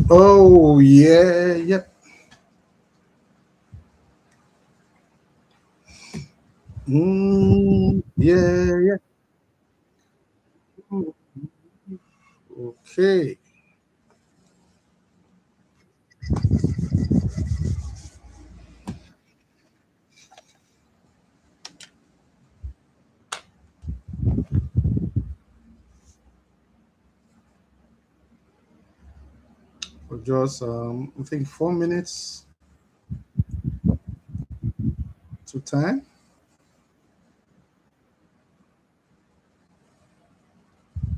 Oh yeah, yep. Yeah, yeah. Okay. For just I think 4 minutes to time,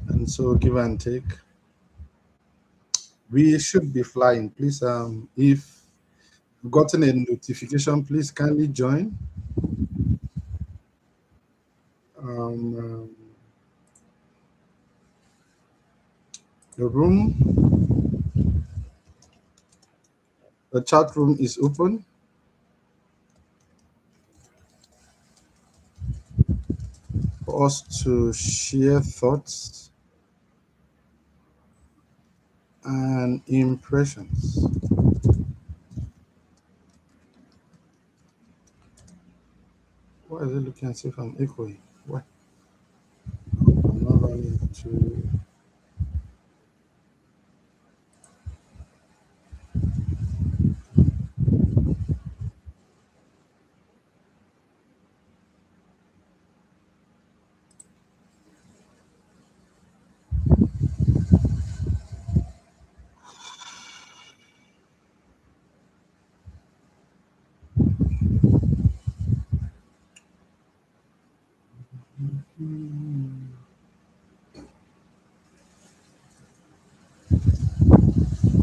and so give and take. We should be flying. Please, if you've gotten a notification, please kindly join. Um, the room, the chat room is open for us to share thoughts and impressions. Why is it looking as if I'm echoing? Why? I'm not running to.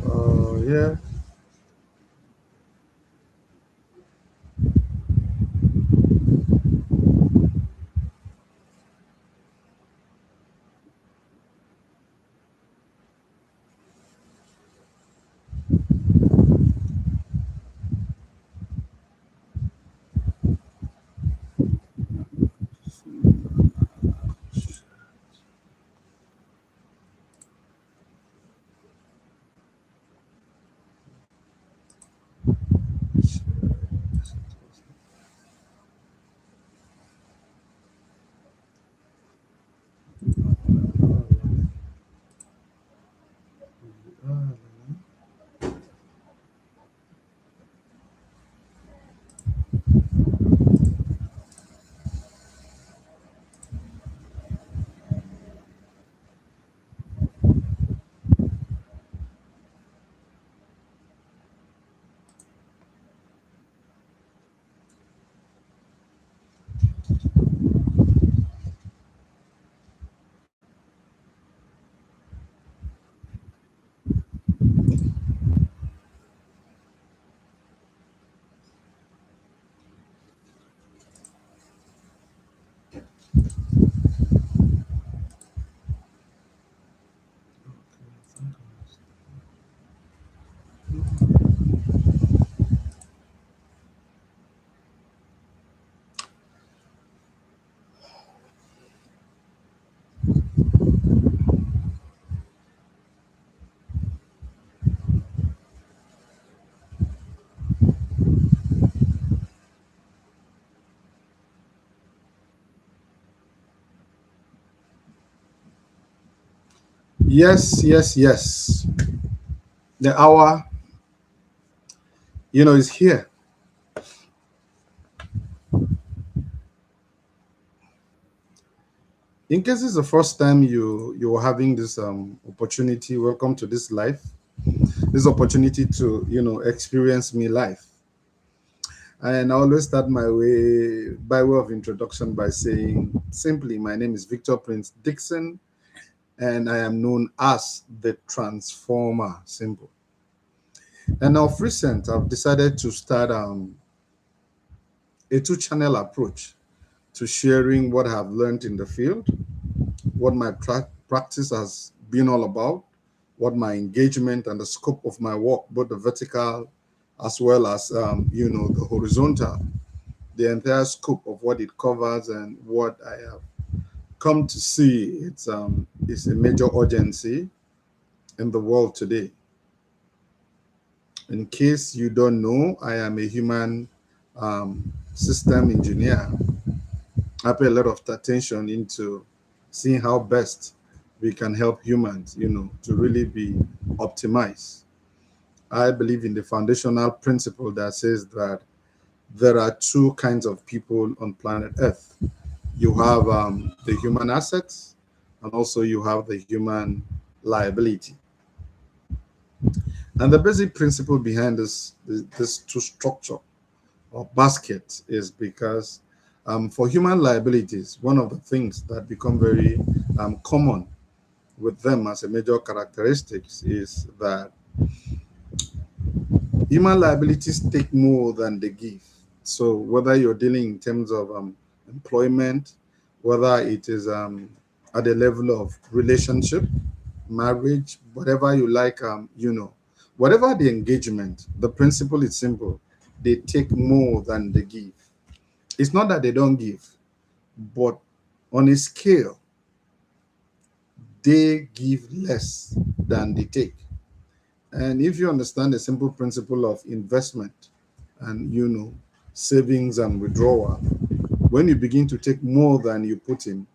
Oh, yeah. Yes, yes, yes. The hour, is here. In case it's the first time you're having this opportunity, welcome to this life. This opportunity to experience me life. And I always start my way by way of introduction by saying simply, my name is Victor Prince Dickson, and I am known as the Transformer. Simple. And of recent, I've decided to start a two-channel approach to sharing what I've learned in the field, what my practice has been all about, what my engagement and the scope of my work, both the vertical as well as the horizontal, the entire scope of what it covers and what I have come to see it's a major urgency in the world today. In case you don't know, I am a human system engineer. I pay a lot of attention into seeing how best we can help humans, to really be optimized. I believe in the foundational principle that says that there are two kinds of people on planet Earth. You have the human assets, and also you have the human liability. And the basic principle behind this two structure or basket is because for human liabilities, one of the things that become very common with them as a major characteristics is that human liabilities take more than they give. So whether you're dealing in terms of employment, whether it is at the level of relationship, marriage, whatever you like, whatever the engagement, the principle is simple. They take more than they give. It's not that they don't give, but on a scale, they give less than they take. And if you understand the simple principle of investment and savings and withdrawal, when you begin to take more than you put in,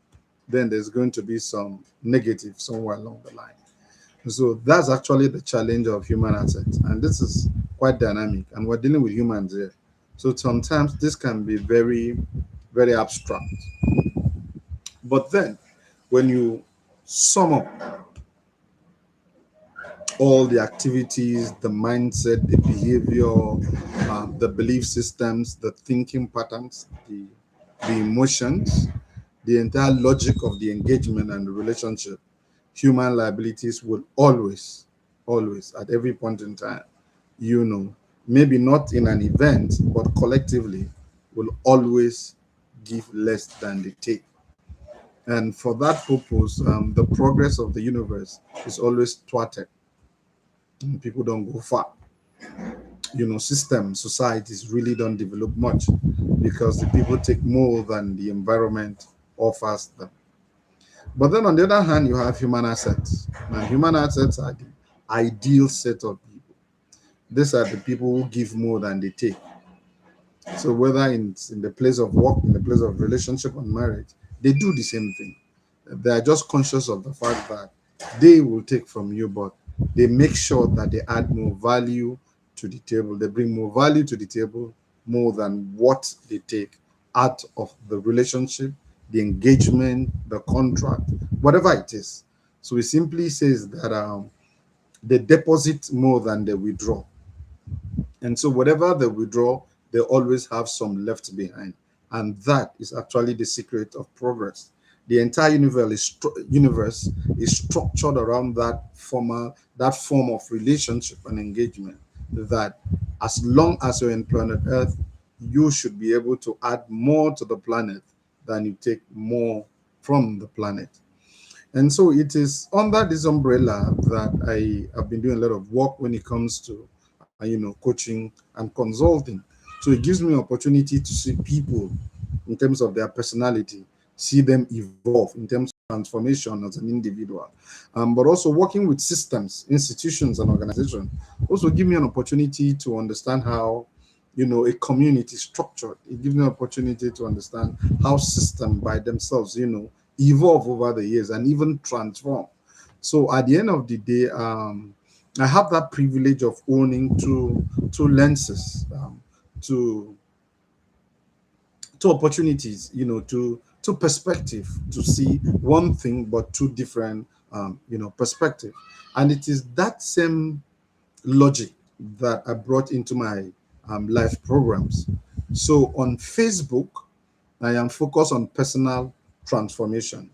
then there's going to be some negative somewhere along the line. So that's actually the challenge of human assets. And this is quite dynamic. And we're dealing with humans here. So sometimes this can be very, very abstract. But then when you sum up all the activities, the mindset, the behavior, the belief systems, the thinking patterns, the emotions, the entire logic of the engagement and the relationship, human liabilities will always, always, at every point in time, maybe not in an event, but collectively, will always give less than they take. And for that purpose, the progress of the universe is always thwarted. People don't go far. Systems, societies really don't develop much because the people take more than the environment offers them. But then on the other hand, you have human assets. And human assets are the ideal set of people. These are the people who give more than they take. So whether in the place of work, in the place of relationship and marriage, they do the same thing. They are just conscious of the fact that they will take from you, but they make sure that they add more value to the table. They bring more value to the table more than what they take out of the relationship, the engagement, the contract, whatever it is. So it simply says that they deposit more than they withdraw. And so whatever they withdraw, they always have some left behind. And that is actually the secret of progress. The entire universe is structured around that form of relationship and engagement. That as long as you're in planet Earth, you should be able to add more to the planet than you take more from the planet. And so it is under this umbrella that I have been doing a lot of work when it comes to, coaching and consulting. So it gives me opportunity to see people in terms of their personality, see them evolve in terms of transformation as an individual. But also working with systems, institutions, and organizations also give me an opportunity to understand how a community is structured. It gives me an opportunity to understand how systems by themselves, evolve over the years and even transform. So at the end of the day, I have that privilege of owning two lenses, to opportunities, to perspective, to see one thing but two different perspective. And it is that same logic that I brought into my life programs. So on Facebook, I am focused on personal transformation.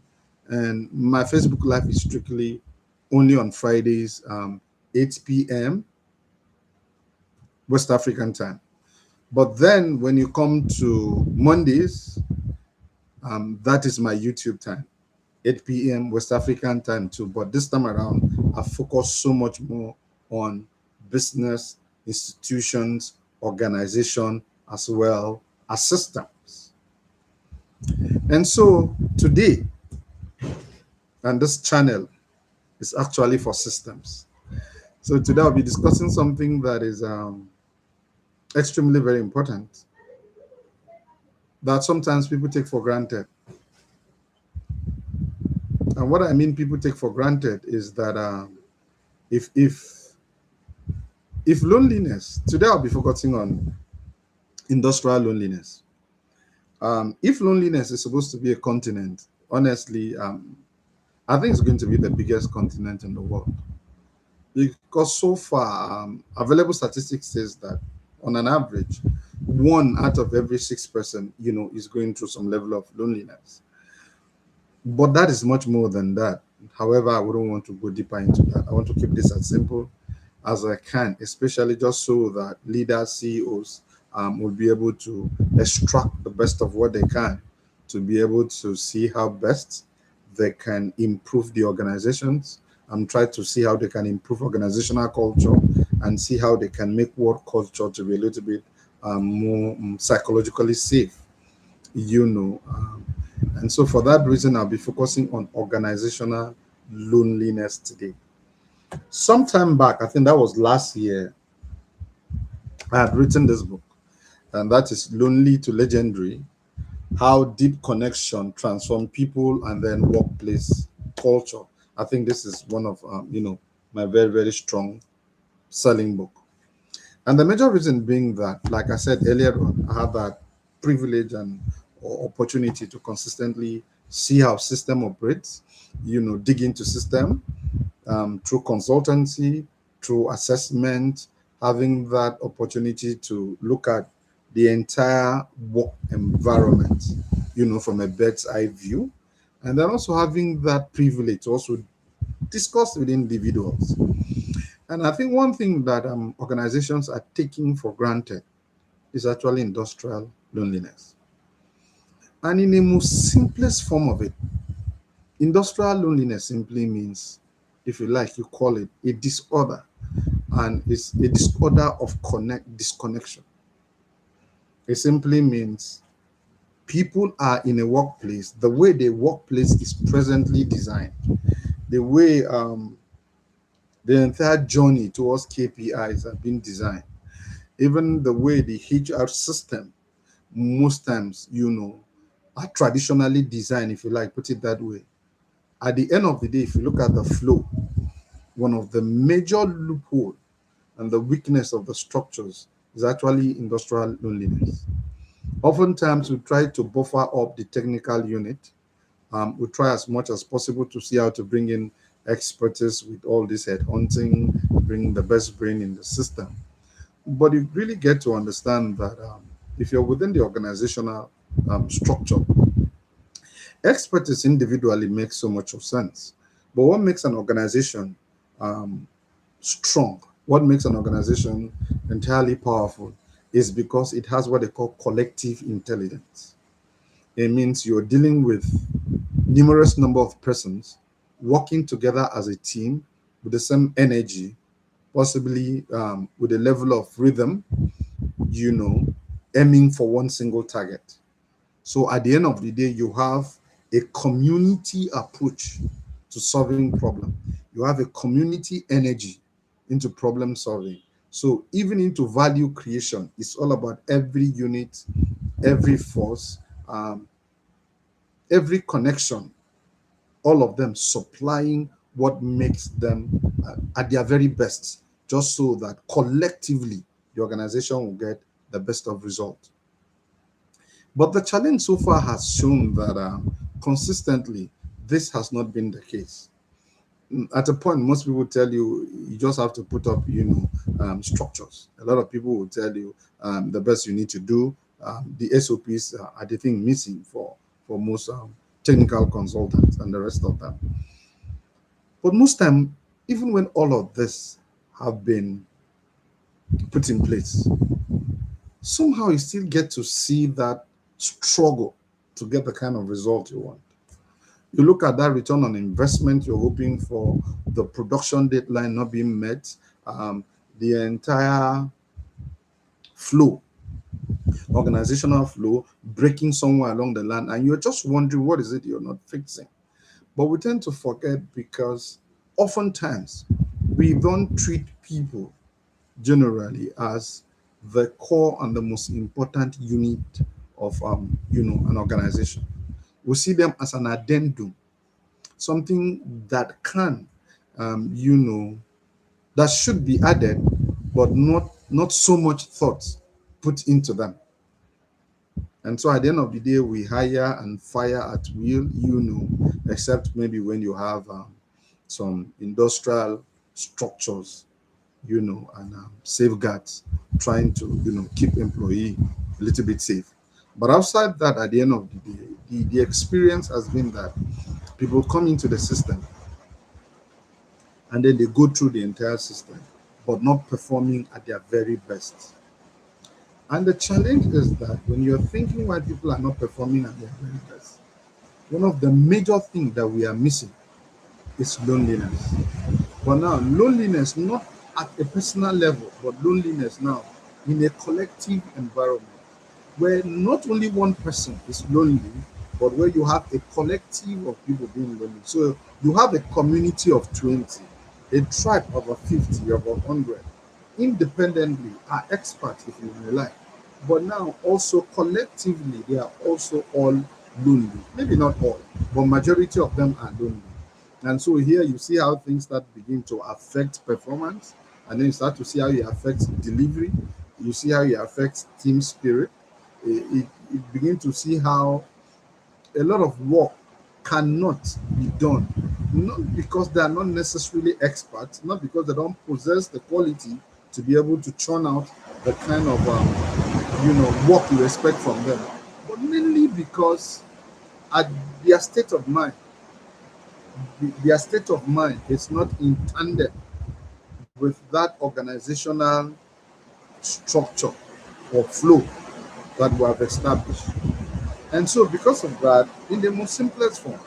And my Facebook Live is strictly only on Fridays, 8 p.m. West African time. But then when you come to Mondays, that is my YouTube time, 8 p.m. West African time too. But this time around, I focus so much more on business, institutions, organization, as well as systems. And so today, and this channel is actually for systems. So today I'll be discussing something that is extremely very important that sometimes people take for granted. And what I mean people take for granted is that if if if loneliness, today I'll be focusing on industrial loneliness. If loneliness is supposed to be a continent, honestly, I think it's going to be the biggest continent in the world because so far, available statistics says that on an average, one out of every six person, is going through some level of loneliness. But that is much more than that. However, I wouldn't want to go deeper into that. I want to keep this as simple as I can, especially just so that leaders, CEOs will be able to extract the best of what they can to be able to see how best they can improve the organizations and try to see how they can improve organizational culture and see how they can make work culture to be a little bit more psychologically safe, you know. And so, for that reason, I'll be focusing on organizational loneliness today. Sometime back, I think that was last year, I had written this book, and that is Lonely to Legendary: How Deep Connection Transform People and then Workplace Culture. I think this is one of my very very strong selling book. And the major reason being that, like I said earlier on, I have that privilege and opportunity to consistently see how system operates, dig into system, through consultancy, through assessment, having that opportunity to look at the entire work environment, from a bird's eye view. And then also having that privilege to also discuss with individuals. And I think one thing that organizations are taking for granted is actually industrial loneliness. And in the most simplest form of it, industrial loneliness simply means, if you like, you call it a disorder, and it's a disorder of disconnection. It simply means people are in a workplace, the way the workplace is presently designed, the way the entire journey towards KPIs have been designed, even the way the HR system most times, are traditionally designed, if you like, put it that way. At the end of the day, if you look at the flow, one of the major loophole and the weakness of the structures is actually industrial loneliness. Oftentimes, we try to buffer up the technical unit. We try as much as possible to see how to bring in expertise with all this headhunting, bring the best brain in the system. But you really get to understand that if you're within the organizational structure, expertise individually makes so much of sense. But what makes an organization um, strong, what makes an organization entirely powerful, is because it has what they call collective intelligence. It means you're dealing with numerous number of persons working together as a team with the same energy, possibly with a level of rhythm, you know, aiming for one single target. So at the end of the day, you have a community approach to solving problem. You have a community energy into problem solving. So even into value creation, it's all about every unit, every force, um, every connection, all of them supplying what makes them at their very best, just so that collectively the organization will get the best of result. But the challenge so far has shown that consistently this has not been the case. At a point, most people tell you you just have to put up, structures. A lot of people will tell you the best you need to do. The SOPs are the thing missing for most technical consultants and the rest of them. But most time, even when all of this have been put in place, somehow you still get to see that struggle to get the kind of result you want. You look at that return on investment you're hoping for, the production deadline not being met, the entire flow, organizational flow, breaking somewhere along the line, and you're just wondering what is it you're not fixing. But we tend to forget because oftentimes we don't treat people generally as the core and the most important unit of an organization. We see them as an addendum, something that can um, you know that should be added, but not so much thought put into them. And so at the end of the day, we hire and fire at will, except maybe when you have some industrial structures, and safeguards trying to, keep employee a little bit safe. But outside that, at the end of the day, the experience has been that people come into the system and then they go through the entire system, but not performing at their very best. And the challenge is that when you're thinking why people are not performing at their very best, one of the major things that we are missing is loneliness. But now, loneliness not at a personal level, but loneliness now in a collective environment where not only one person is lonely, but where you have a collective of people being lonely. So you have a community of 20, a tribe of a 50, of 100, independently are experts if you may like. But now also collectively, they are also all lonely. Maybe not all, but majority of them are lonely. And so here you see how things start begin to affect performance, and then you start to see how it affects delivery. You see how it affects team spirit. It begin to see how a lot of work cannot be done, not because they are not necessarily experts, not because they don't possess the quality to be able to churn out the kind of work you expect from them, but mainly because at their state of mind, their state of mind is not in tandem with that organizational structure or flow that we have established. And so, because of that, in the most simplest form,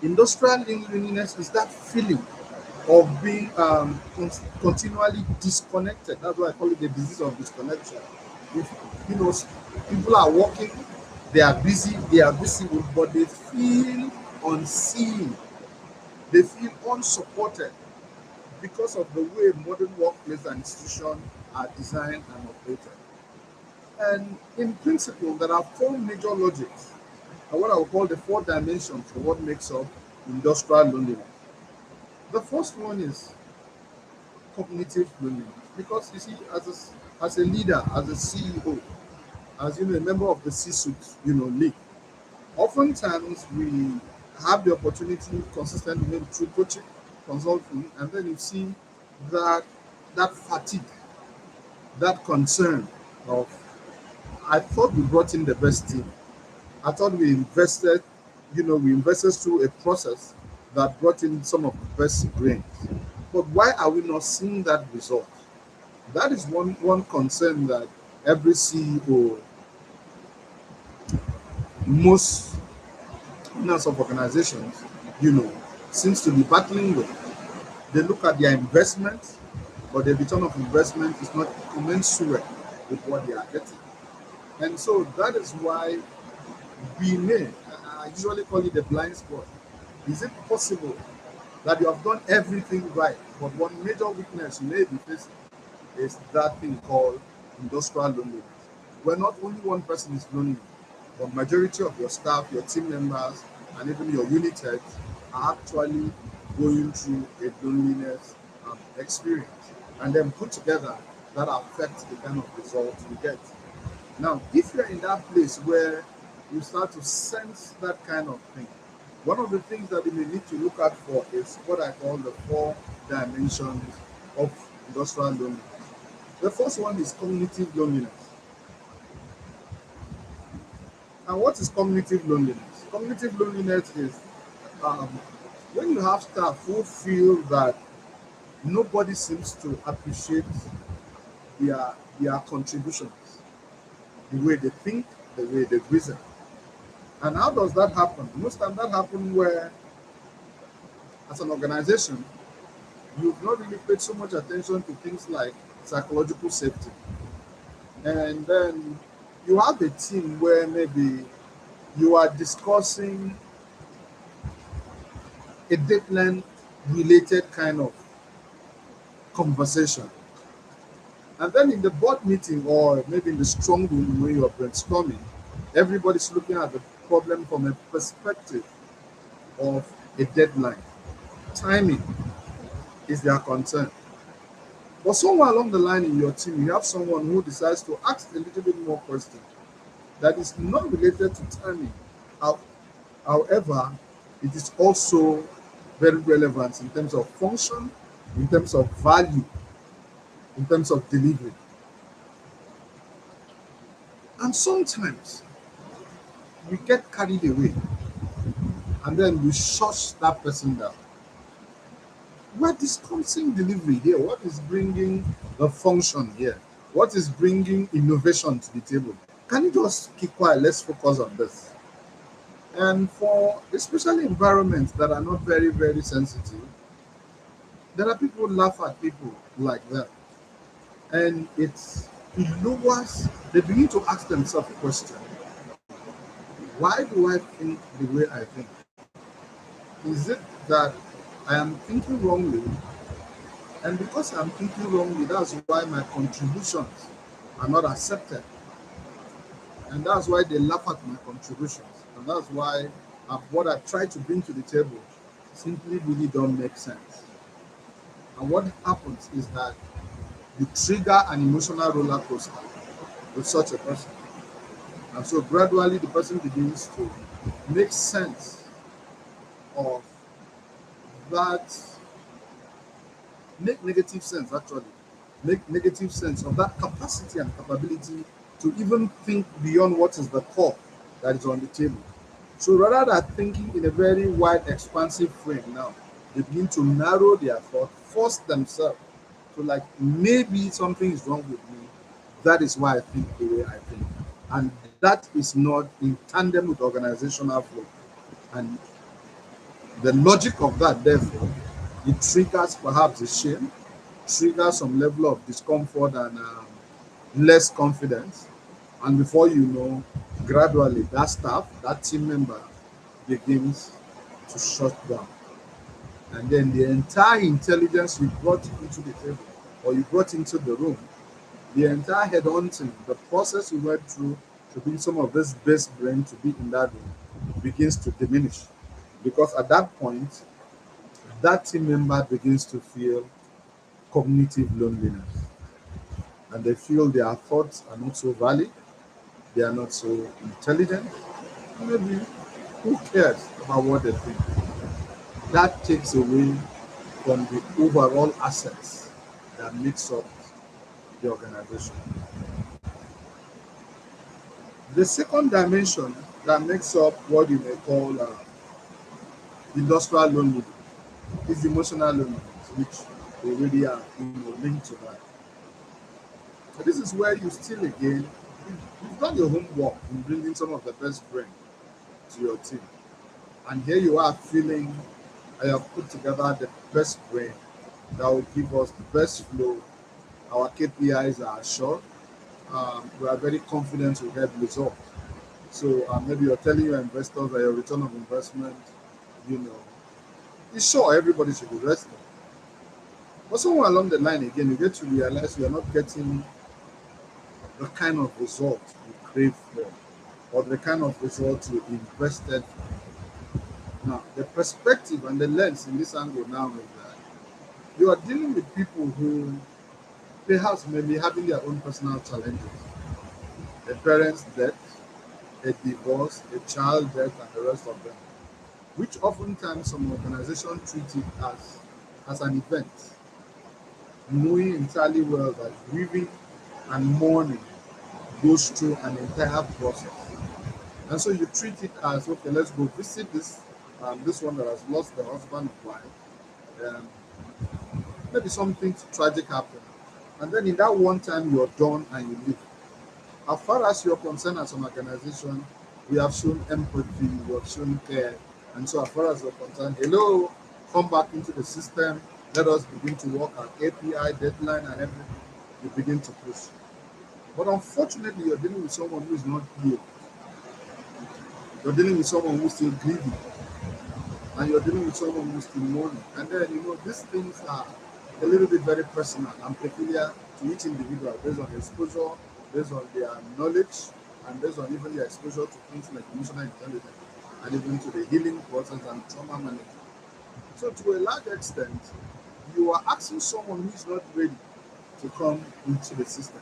industrial loneliness is that feeling of being continually disconnected. That's why I call it the disease of disconnection. If you know people are working, they are busy, but they feel unseen, they feel unsupported because of the way modern workplace and institutions are designed and operated. And in principle, there are four major logics, and what I would call the four dimensions for what makes up industrial loneliness. The first one is cognitive loneliness, because you see, as a leader, as a CEO, as a member of the C-suite, league, oftentimes we have the opportunity consistently maybe through coaching, consulting, and then you see that fatigue, that concern of I thought we brought in the best team. I thought we invested through a process that brought in some of the best brains. But why are we not seeing that result? That is one concern that every CEO, most owners of organizations, you know, seems to be battling with. They look at their investment, but the return of investment is not commensurate with what they are getting. And so that is why we may, I usually call it the blind spot. Is it possible that you have done everything right, but one major weakness you may be facing is that thing called industrial loneliness, where not only one person is lonely, but majority of your staff, your team members, and even your unit heads are actually going through a loneliness experience, and then put together that affects the kind of results you get. Now, if you're in that place where you start to sense that kind of thing, one of the things that you may need to look out for is what I call the four dimensions of industrial loneliness. The first one is cognitive loneliness. And what is cognitive loneliness? Cognitive loneliness is um, when you have staff who feel that nobody seems to appreciate their contributions, the way they think, the way they reason. And how does that happen? Most times that happens where, as an organization, you've not really paid so much attention to things like psychological safety. And then you have a team where maybe you are discussing a deadline related kind of conversation. And then in the board meeting or maybe in the strong room when you are brainstorming, everybody's looking at the problem from a perspective of a deadline. Timing is their concern. But somewhere along the line in your team, you have someone who decides to ask a little bit more questions that is not related to timing. How- However, it is also very relevant in terms of function, in terms of value, in terms of delivery. And sometimes we get carried away and then we shush that person down. We're discussing delivery here. What is bringing the function here? What is bringing innovation to the table? Can you just keep quiet? Let's focus on this. And for especially environments that are not very, very sensitive, there are people who laugh at people like that. And it lowers, they begin to ask themselves a question. Why do I think the way I think? Is it that I am thinking wrongly? And because I'm thinking wrongly, that's why my contributions are not accepted. And that's why they laugh at my contributions. And that's why what I try to bring to the table simply really don't make sense. And what happens is that you trigger an emotional roller coaster with such a person. And so gradually the person begins to make sense of that, make negative sense actually, make negative sense of that capacity and capability to even think beyond what is the core that is on the table. So rather than thinking in a very wide, expansive frame now, they begin to narrow their thought, force themselves to like maybe something is wrong with me. That is why I think the way I think. And that is not in tandem with organizational flow. And the logic of that, therefore, it triggers perhaps a shame, triggers some level of discomfort and less confidence. And before you know, gradually that staff, that team member begins to shut down. And then the entire intelligence you brought into the table or you brought into the room, the entire headhunting, the process you went through to bring some of this best brain to be in that room begins to diminish. Because at that point, that team member begins to feel cognitive loneliness and they feel their thoughts are not so valid, they are not so intelligent. Maybe who cares about what they think? That takes away from the overall assets that makes up the organization. The second dimension that makes up what you may call industrial loneliness is emotional loneliness, which already are linked to that. So this is where you still again, you've done your homework in bringing some of the best brain to your team. And here you are feeling I have put together the best brain that will give us the best flow. Our KPIs are assured. We are very confident we'll get results. So maybe you're telling your investors that your return of investment, you know, it's sure everybody should be resting. But somewhere along the line again, you get to realize you are not getting the kind of result you crave for or the kind of result you invested. Now, the perspective and the lens in this angle now is that you are dealing with people who perhaps may be having their own personal challenges. A parent's death, a divorce, a child death, and the rest of them, which oftentimes some organizations treat it as an event, knowing entirely well that grieving and mourning goes through an entire process. And so you treat it as okay, let's go visit this one that has lost the husband or wife. Um, Maybe something tragic happened. And then in that one time you're done and you leave. As far as you're concerned as an organization, we have shown empathy, we have shown care. And so as far as you're concerned, hello, come back into the system, let us begin to work on API, deadline and everything. You begin to push. But unfortunately, you're dealing with someone who is not healed. You're dealing with someone who's still grieving. And you're dealing with someone who's still mourning. And then, these things are a little bit very personal and peculiar to each individual based on exposure, based on their knowledge, and based on even their exposure to things like emotional intelligence and even to the healing process and trauma management. So, to a large extent, you are asking someone who is not ready to come into the system.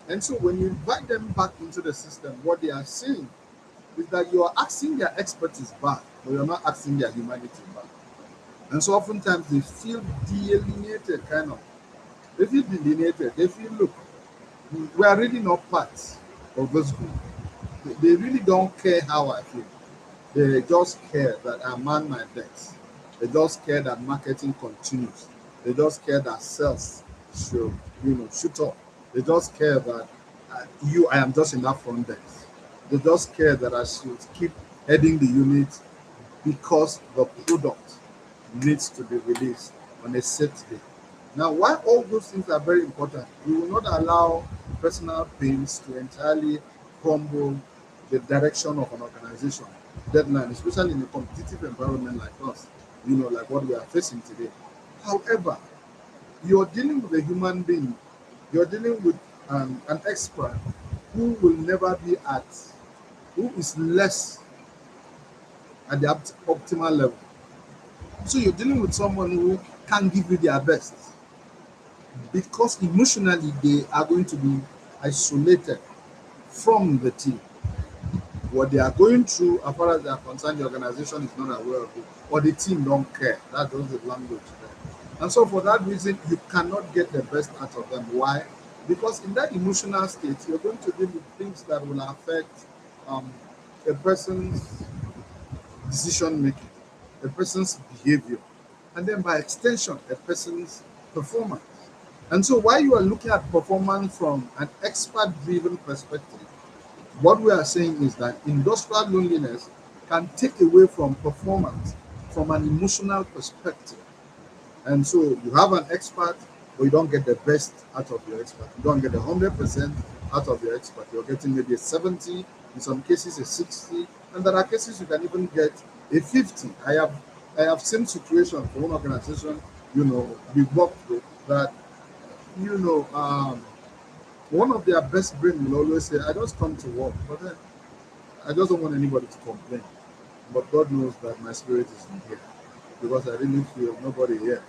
And so, when you invite them back into the system, what they are saying is that you are asking their expertise back, but you're not asking their humanity back. And so, oftentimes, they feel alienated, kind of. They feel delineated. They feel, look, we are really not part of this group. They really don't care how I feel. They just care that I man my debts. They just care that marketing continues. They just care that sales should, shoot up. They just care that I am just in that front desk. They just care that I should keep heading the unit because the product needs to be released on a set day. Now, while all those things are very important, we will not allow personal pains to entirely crumble the direction of an organization deadline, especially in a competitive environment like us, like what we are facing today. However, you're dealing with a human being, you're dealing with an expert who will never be who is less at the optimal level. So you're dealing with someone who can give you their best because emotionally they are going to be isolated from the team. What they are going through, as far as they are concerned, the organization is not aware of it, or the team don't care. That's just the language there. And so, for that reason, you cannot get the best out of them. Why? Because in that emotional state, you're going to deal with things that will affect um, a person's decision making, a person's behavior, and then by extension, a person's performance. And so, while you are looking at performance from an expert driven perspective, what we are saying is that industrial loneliness can take away from performance from an emotional perspective. And so you have an expert, but you don't get the best out of your expert. You don't get 100% out of your expert. You're getting maybe a 70, in some cases a 60, and there are cases you can even get a 50. I have seen situations for one organization, we worked with that, you know, um, one of their best brain will always say, I just come to work, but then I just don't want anybody to complain. But God knows that my spirit is in here because I really feel nobody here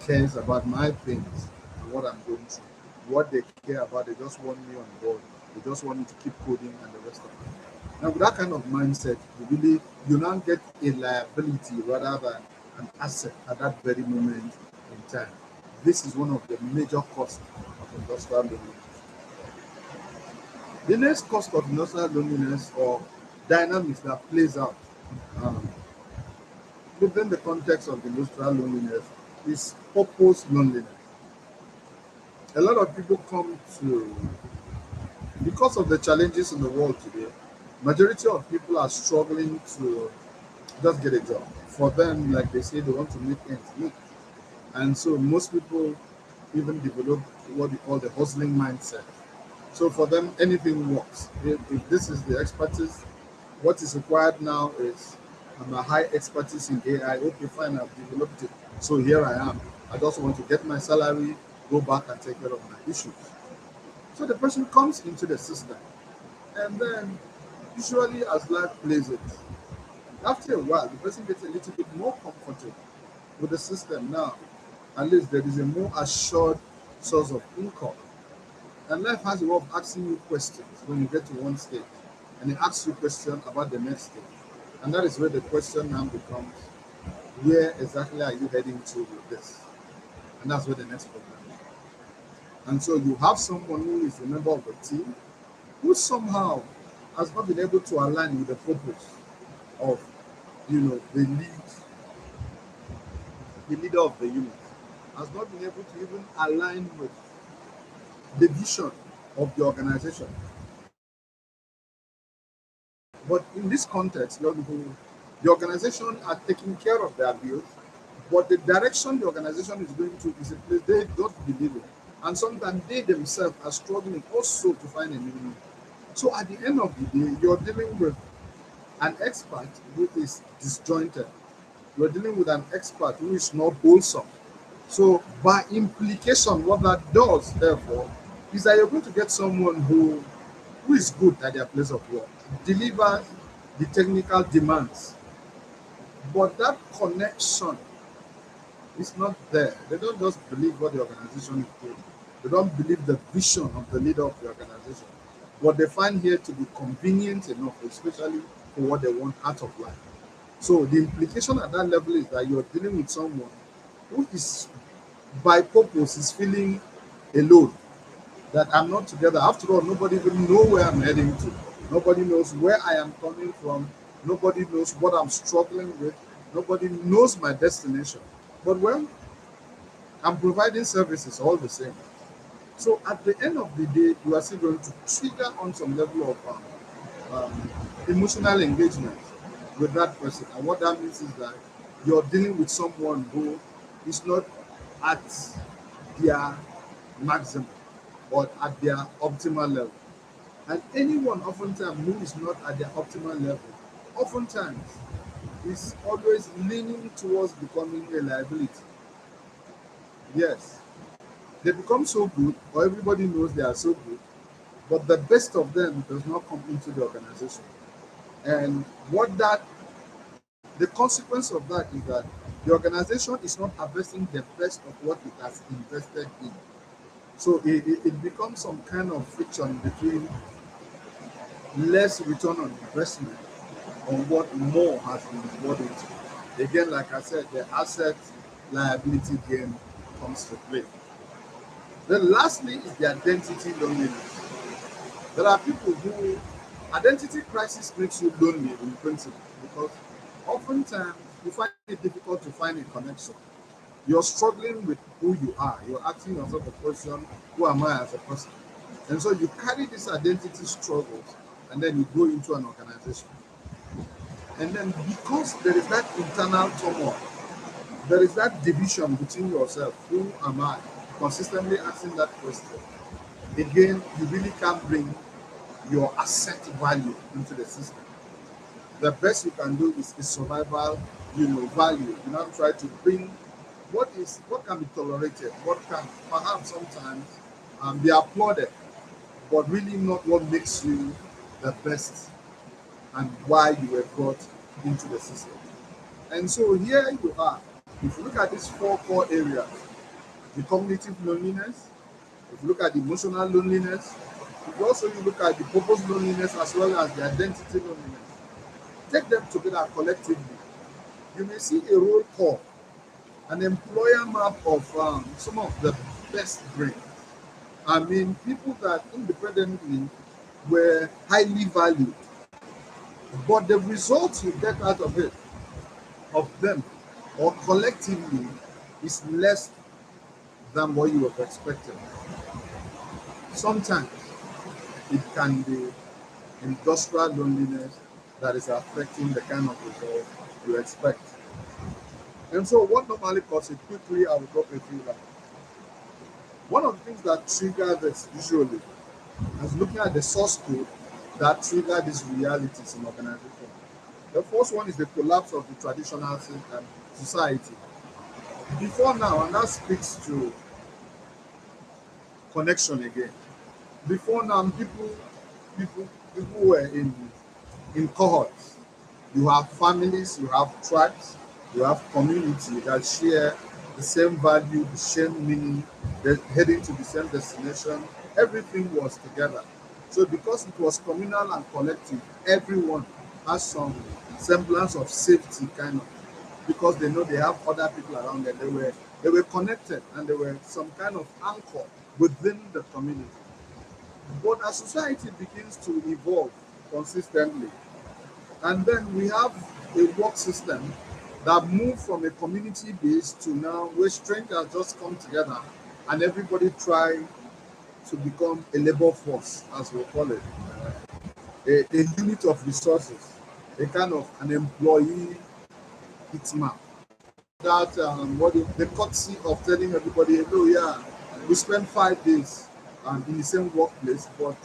cares about my pains and what I'm going through. What they care about, they just want me on board. They just want me to keep coding and the rest of it. Now, with that kind of mindset, you now get a liability rather than an asset at that very moment in time. This is one of the major costs of industrial loneliness. The next cost of industrial loneliness or dynamics that plays out um, within the context of industrial loneliness is purpose loneliness. A lot of people come to, because of the challenges in the world today, majority of people are struggling to just get a job. For them, like they say, they want to make ends meet. And so most people even develop what we call the hustling mindset. So for them, anything works. If this is the expertise, what is required now is a high expertise in AI. Okay, fine, I've developed it. So here I am. I just want to get my salary, go back and take care of my issues. So the person comes into the system, and then usually as life plays it, after a while, the person gets a little bit more comfortable with the system now. At least there is a more assured source of income. And life has a way of asking you questions when you get to one stage. And it asks you questions about the next stage. And that is where the question now becomes, where exactly are you heading to with this? And that's where the next problem is. And so you have someone who is a member of the team who somehow has not been able to align with the purpose of, the leader of the unit, has not been able to even align with the vision of the organization. But in this context, the organization are taking care of their bills, but the direction the organization is going to is a place they don't believe in. And sometimes they themselves are struggling also to find a new meaning. So at the end of the day, you're dealing with an expert who is disjointed. You're dealing with an expert who is not wholesome. So by implication, what that does, therefore, is that you're going to get someone who is good at their place of work, delivers the technical demands, but that connection is not there. They don't just believe what the organization is doing. They don't believe the vision of the leader of the organization. What they find here to be convenient enough, especially for what they want out of life. So the implication at that level is that you're dealing with someone who is by purpose is feeling alone, that I'm not together. After all, nobody even know where I'm heading to. Nobody knows where I am coming from. Nobody knows what I'm struggling with. Nobody knows my destination. But well, I'm providing services all the same. So at the end of the day, you are still going to trigger on some level of emotional engagement with that person. And what that means is that you're dealing with someone who is not at their maximum or at their optimal level. And anyone oftentimes who is not at their optimal level, oftentimes is always leaning towards becoming a liability. Yes, they become so good, or everybody knows they are so good, but the best of them does not come into the organization. And what that the consequence of that is that the organization is not harvesting the best of what it has invested in. So it becomes some kind of friction between less return on investment on what more has been poured into. Again, like I said, the asset liability game comes to play. Then lastly is the identity loneliness. There are people who identity crisis makes you lonely in principle because oftentimes you find it difficult to find a connection. You're struggling with who you are. You're asking yourself a question, who am I as a person? And so you carry these identity struggles and then you go into an organization. And then because there is that internal turmoil, there is that division between yourself, who am I? Consistently asking that question. Again, you really can't bring your asset value into the system. The best you can do is survival, value. You now try to bring what can be tolerated, what can perhaps sometimes be applauded, but really not what makes you the best and why you were brought into the system. And so here you are. If you look at these four core areas, the cognitive loneliness, if you look at the emotional loneliness, if you also you look at the purpose loneliness as well as the identity loneliness, take them together collectively. You may see a roll call, an employer map of some of the best brains. I mean, people that independently were highly valued, but the results you get out of it, of them, or collectively, is less than what you have expected. Sometimes it can be industrial loneliness that is affecting the kind of result you expect. And so, what normally causes it quickly, I will drop a few lines. One of the things that triggers this usually is looking at the source code that trigger these realities in organizations. The first one is the collapse of the traditional society. Before now, and that speaks to connection again. Before now, people were in cohorts. You have families, you have tribes, you have community that share the same value, the same meaning, they're heading to the same destination. Everything was together. So because it was communal and collective, everyone has some semblance of safety kind of because they know they have other people around them. They were connected and they were some kind of anchor within the community. But as society begins to evolve consistently, and then we have a work system that moved from a community base to now where strangers just come together and everybody try to become a labor force, as we call it, a unit of resources, a kind of an employee hitman. That the courtesy of telling everybody, oh yeah, we spend 5 days in the same workplace, but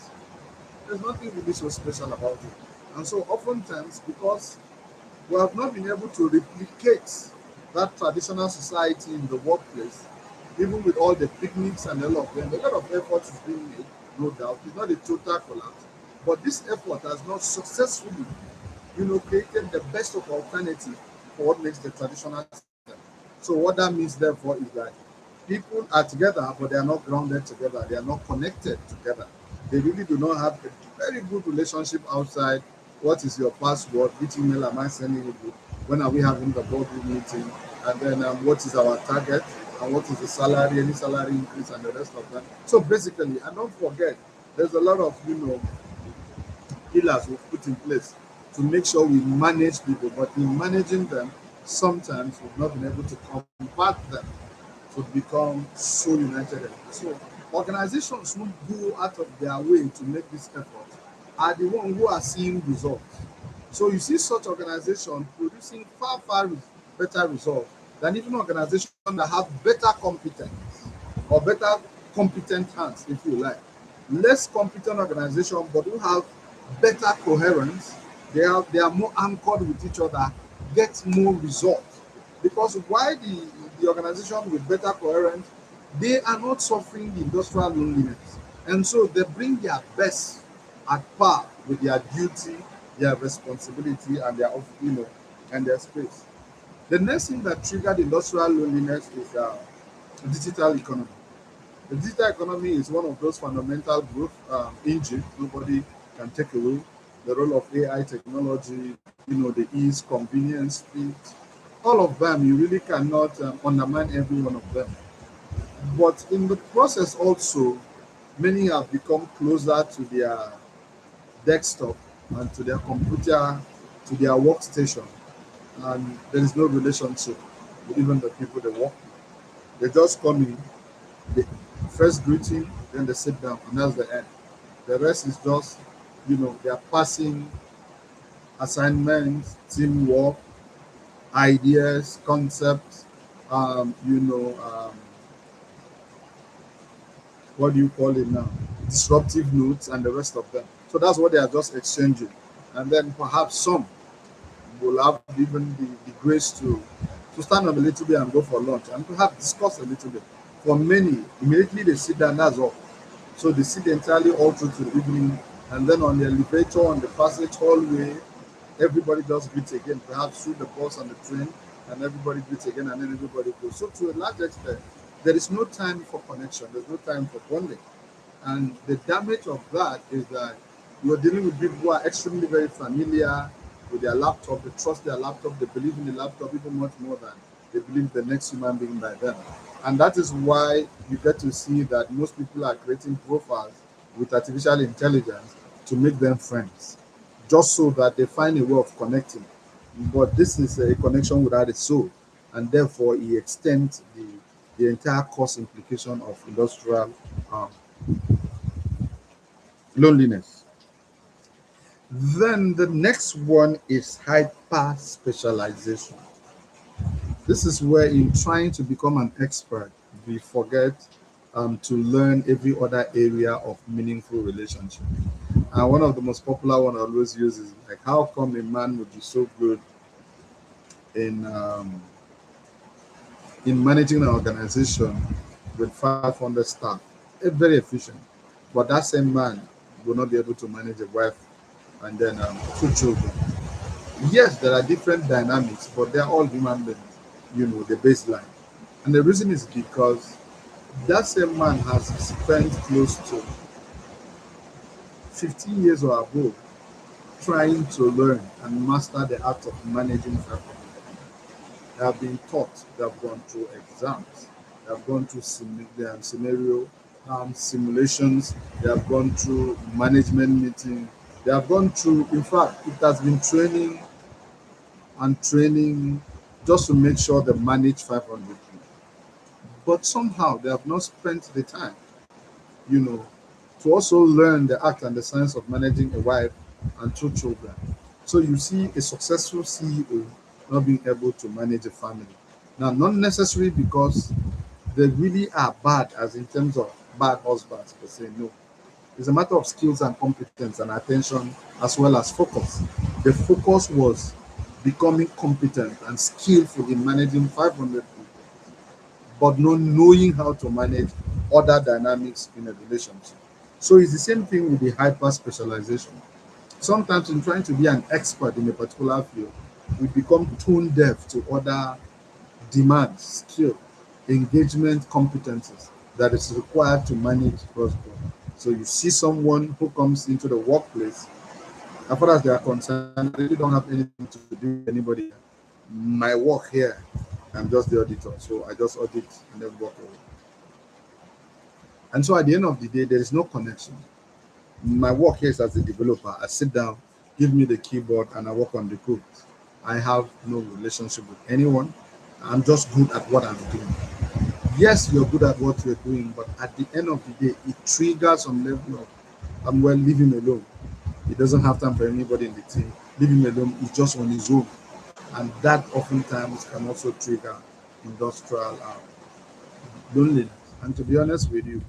there's nothing really so special about it. And so oftentimes, because we have not been able to replicate that traditional society in the workplace, even with all the picnics and all of them, a lot of effort is being made, no doubt. It's not a total collapse, but this effort has not successfully, created the best of alternative for what makes the traditional system. So what that means, therefore, is that people are together, but they are not grounded together. They are not connected together. They really do not have a very good relationship outside. What is your password? Which email am I sending you? When are we having the boardroom meeting? And then what is our target? And what is the salary? Any salary increase and the rest of that. So basically, and don't forget, there's a lot of pillars we've put in place to make sure we manage people. But in managing them, sometimes we've not been able to convert them to become so united. So organizations who go out of their way to make this effort are the ones who are seeing results. So you see such organizations producing far, far better results than even organizations that have better competence or better competent hands, if you like. Less competent organizations, but who have better coherence, they are more anchored with each other, get more results. Because why the organization with better coherence, they are not suffering the industrial loneliness. And so they bring their best at par with their duty, their responsibility, and and their space. The next thing that triggered industrial loneliness is digital economy. The digital economy is one of those fundamental growth engines nobody can take away. The role of AI technology, the ease, convenience, speed, all of them, you really cannot undermine every one of them. But in the process also, many have become closer to their desktop and to their computer, to their workstation, and there is no relationship with even the people they work with. They just come in, they first greeting, then they sit down, and that's the end. The rest is just, they are passing assignments, teamwork, ideas, concepts, um, you know, um, what do you call it now? Disruptive notes and the rest of them. So that's what they are just exchanging. And then perhaps some will have even the grace to stand up a little bit and go for lunch and perhaps discuss a little bit. For many, immediately they sit down, that's all. So they sit entirely all through to the evening, and then on the elevator, on the passage hallway, everybody just greets again, perhaps through the bus and the train, and everybody greets again, and then everybody goes. So to a large extent, there is no time for connection, there's no time for bonding. And the damage of that is that you're dealing with people who are extremely very familiar with their laptop. They trust their laptop. They believe in the laptop even much more than they believe the next human being by them. And that is why you get to see that most people are creating profiles with artificial intelligence to make them friends, just so that they find a way of connecting. But this is a connection without a soul, and therefore it extends the entire cost implication of industrial um, loneliness. Then the next one is hyper specialization. This is where, in trying to become an expert, we forget to learn every other area of meaningful relationship. And one of the most popular one I always use is like, how come a man would be so good in managing an organization with 500 staff, very efficient, but that same man will not be able to manage a wife and then two children. Yes, there are different dynamics, but they're all human beings, the baseline. And the reason is because that same man has spent close to 15 years or above trying to learn and master the art of managing family. They have been taught, they have gone through exams, they have gone through scenario simulations, they have gone through management meetings, they have gone through, in fact, it has been training and training just to make sure they manage 500 people. But somehow they have not spent the time, you know, to also learn the art and the science of managing a wife and two children. So you see a successful CEO not being able to manage a family. Now, not necessarily because they really are bad, as in terms of bad husbands per se, no. It's a matter of skills and competence and attention as well as focus. The focus was becoming competent and skillful in managing 500 people. but not knowing how to manage other dynamics in a relationship. So it's the same thing with the hyper specialization. Sometimes, in trying to be an expert in a particular field, we become tone deaf to other demands, skill, engagement, competencies that is required to manage cross-border. So you see someone who comes into the workplace, as far as they are concerned, I really don't have anything to do with anybody. My work here, I'm just the auditor, so I just audit and then walk away. And so at the end of the day, there is no connection. My work here is as a developer. I sit down, give me the keyboard, and I work on the code. I have no relationship with anyone. I'm just good at what I'm doing. Yes, you're good at what you're doing, but at the end of the day, it triggers some level of, I'm well, leave him alone. He doesn't have time for anybody in the team. Leave him alone. He's just on his own. And that oftentimes can also trigger industrial loneliness. And to be honest with you,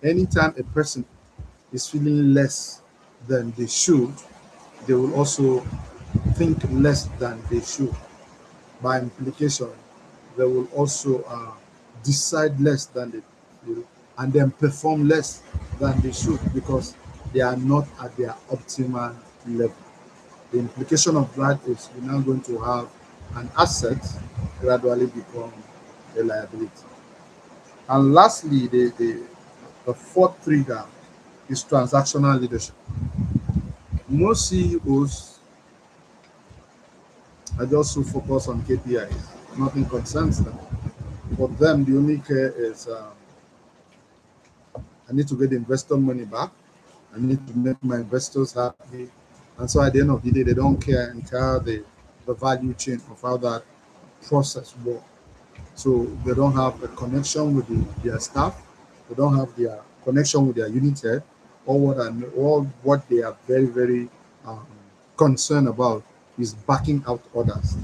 anytime a person is feeling less than they should, they will also think less than they should. By implication, they will also decide less than they feel and then perform less than they should because they are not at their optimal level. The implication of that is we're now going to have an asset gradually become a liability. And lastly, the fourth trigger is transactional leadership. Most CEOs are just so focused on KPIs. Nothing concerns them. For them, the only care is I need to get the investor money back. I need to make my investors happy. And so at the end of the day, they don't care entire the value chain of how that process works. So they don't have a connection with their staff. They don't have their connection with their unit head, or what they are very, very um, concerned about is backing out others,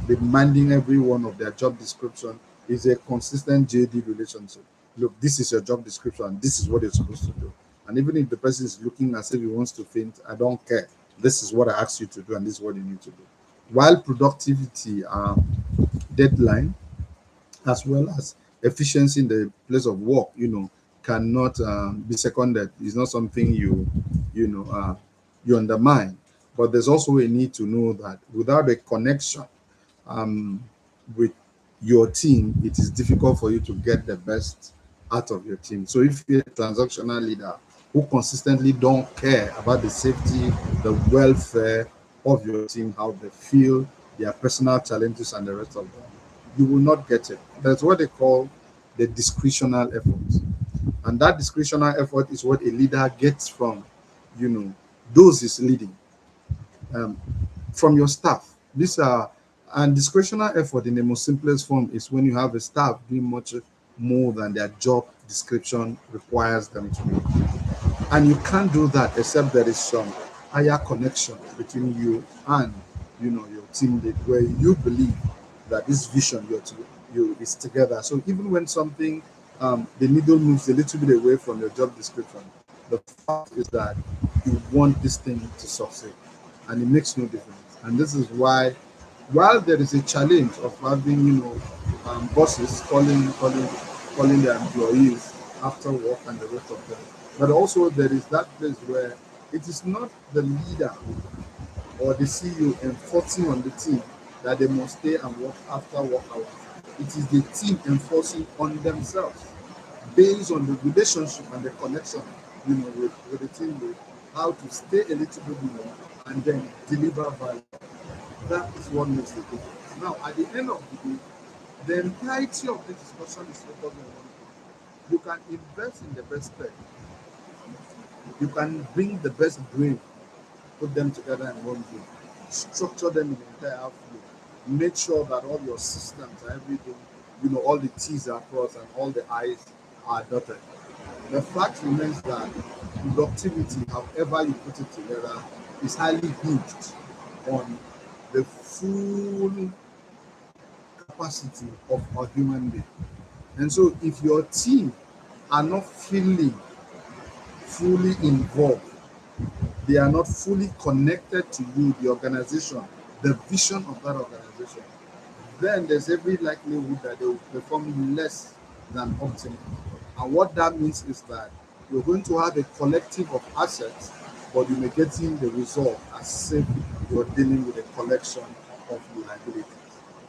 demanding every one of their job description is a consistent JD relationship. Look, this is your job description. This is what you're supposed to do. And even if the person is looking as if he wants to faint, I don't care. This is what I asked you to do, and this is what you need to do. While productivity, deadline, as well as efficiency in the place of work, cannot be seconded. It's not something you undermine. But there's also a need to know that without a connection um, with your team, it is difficult for you to get the best out of your team. So if you're a transactional leader who consistently don't care about the safety, the welfare of your team, how they feel, their personal challenges, and the rest of them, you will not get it. That's what they call the discretional effort. And that discretional effort is what a leader gets from, those is leading. Um, from your staff. These are and discretional effort in the most simplest form is when you have a staff doing much more than their job description requires them to do. And you can't do that except there is some higher connection between you and your team lead, where you believe that this vision you is together. So even when something the needle moves a little bit away from your job description, the fact is that you want this thing to succeed, and it makes no difference. And this is why, while there is a challenge of having bosses calling their employees after work and the rest of them, but also there is that place where it is not the leader or the CEO enforcing on the team that they must stay and work after work hours. It is the team enforcing on themselves based on the relationship and the connection, with the team, with how to stay a little bit more and then deliver value. That is what makes the difference. Now, at the end of the day, the entirety of the discussion is focused on one thing. You can invest in the best tech. You can bring the best brain, put them together in one group, structure them in the entire flow, make sure that all your systems are everything, all the T's are crossed and all the I's are dotted. The fact remains that productivity, however you put it together, is highly hinged on the full capacity of a human being. And so if your team are not feeling fully involved, they are not fully connected to you, the organization, the vision of that organization, then there's every likelihood that they will perform less than optimal. And what that means is that you're going to have a collective of assets, but you may get in the result as if you're dealing with a collection of liabilities.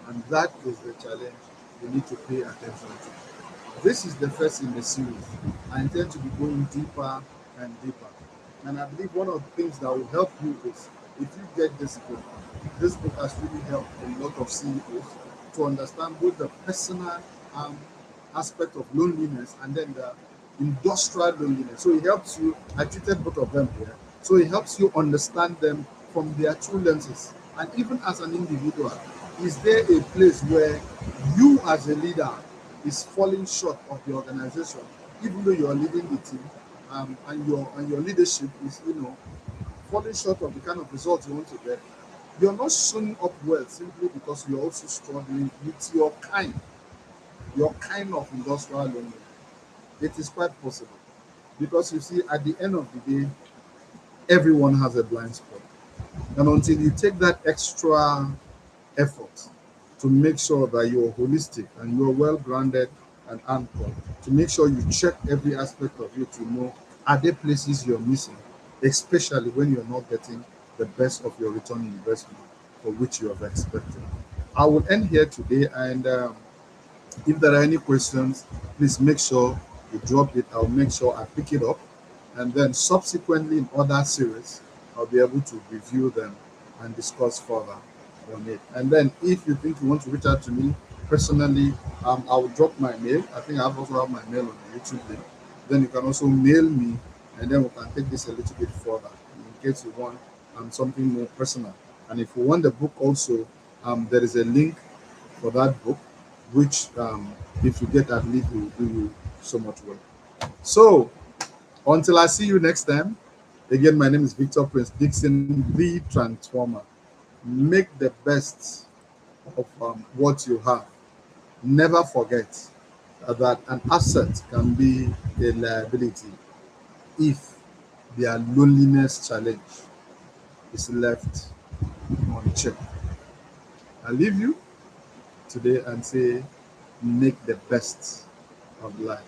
And that is the challenge you need to pay attention to. This is the first in the series. I intend to be going deeper and deeper. And I believe one of the things that will help you is if you get this book has really helped a lot of CEOs to understand both the personal um, aspect of loneliness and then the industrial loneliness. So it helps you, I treated both of them here. So it helps you understand them from their true lenses. And even as an individual, is there a place where you as a leader is falling short of the organization, even though you are leading the team, and your leadership is falling short of the kind of results you want to get? You're not showing up well simply because you're also struggling with your kind of industrial learning. It is quite possible because you see, at the end of the day, everyone has a blind spot, and until you take that extra effort to make sure that you're holistic and you're well grounded and anchored, to make sure you check every aspect of you to know, are there places you're missing, especially when you're not getting the best of your return on investment for which you have expected. I will end here today, and if there are any questions, please make sure you drop it. I'll make sure I pick it up. And then subsequently in other series, I'll be able to review them and discuss further on it. And then if you think you want to reach out to me personally, I will drop my mail. I think I also have my mail on the YouTube link. Then you can also mail me, and then we can take this a little bit further in case you want something more personal. And if you want the book also, there is a link for that book, which if you get that link, will do you so much well. So until I see you next time, again, my name is Victor Prince Dickson, the Transformer. Make the best of what you have. Never forget that an asset can be a liability if their loneliness challenge is left unchecked. I leave you today and say, make the best of life.